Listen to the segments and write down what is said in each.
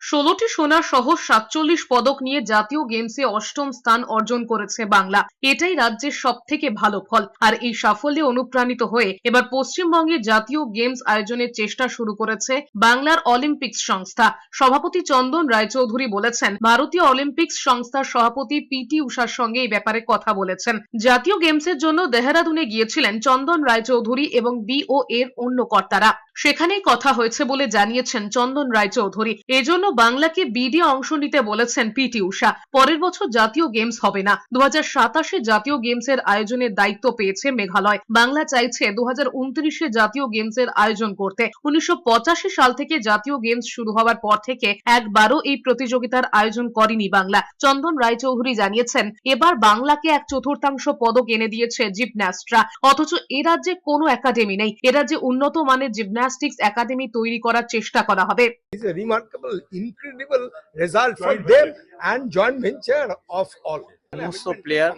16টি সোনা সহ 47 পদক নিয়ে জাতীয় গেমসে অষ্টম স্থান অর্জন করেছে বাংলা। এটাই রাজ্যের সবথেকে ভালো ফল। আর এই সাফল্যে অনুপ্রাণিত হয়ে এবার পশ্চিমবঙ্গে জাতীয় গেমস আয়োজনের চেষ্টা শুরু করেছে বাংলার অলিম্পিক্স সংস্থা। সভাপতি চন্দন রায়চৌধুরী বলেছেন, ভারতীয় অলিম্পিক্স সংস্থার সভাপতি পিটি উষার সঙ্গে এই ব্যাপারে কথা বলেছেন। জাতীয় গেমসের জন্য দেহরাদুনে গিয়েছিলেন চন্দন রায়চৌধুরী এবং বিও এর অন্য কর্তারা। সেখানেই কথা হয়েছে বলে জানিয়েছেন চন্দন রায়চৌধুরী। এজন্য বাংলাকে বিডে অংশ নিতে বলেছেন পিটি উষা। পরের বছর জাতীয় গেমস হবে না, 2027-এ জাতীয় গেমসের আয়োজনের দায়িত্ব পেয়েছে মেঘালয়। বাংলা চাইছে 2029-এ জাতীয় গেমসের আয়োজন করতে। 1985 সাল থেকে জাতীয় গেমস শুরু হওয়ার পর থেকে একবারও এই প্রতিযোগিতার আয়োজন করেনি বাংলা। চন্দন রায়চৌধুরী জানিয়েছেন, এবার বাংলাকে 1/4 পদক এনে দিয়েছে জিমন্যাস্টরা। অথচ এ রাজ্যে কোনো একাডেমি নেই। এ রাজ্যে উন্নত মানের জিমন্যাস্টিক্স একাডেমি তৈরি করার চেষ্টা করা হবে। It's a remarkable, incredible result for them and joint venture of all. সমস্ত প্লেয়ার,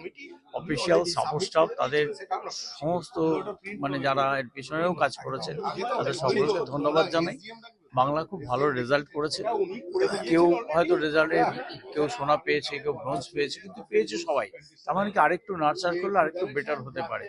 অফিসিয়াল, সাপোর্ট স্টাফ, তাদের সমস্ত যারা এর পিছনেও কাজ করেছে তাদের সকলকে ধন্যবাদ জানাই। বাংলা খুব ভালো রেজাল্ট করেছে। কেউ হয়তো রেজাল্টে কেউ সোনা পেয়েছে, কেউ ব্রোঞ্জ পেয়েছে, কিন্তু পেয়েছে সবাই। তার মানে কি আরেকটু নার্চার করলে আরেকটু বেটার হতে পারে।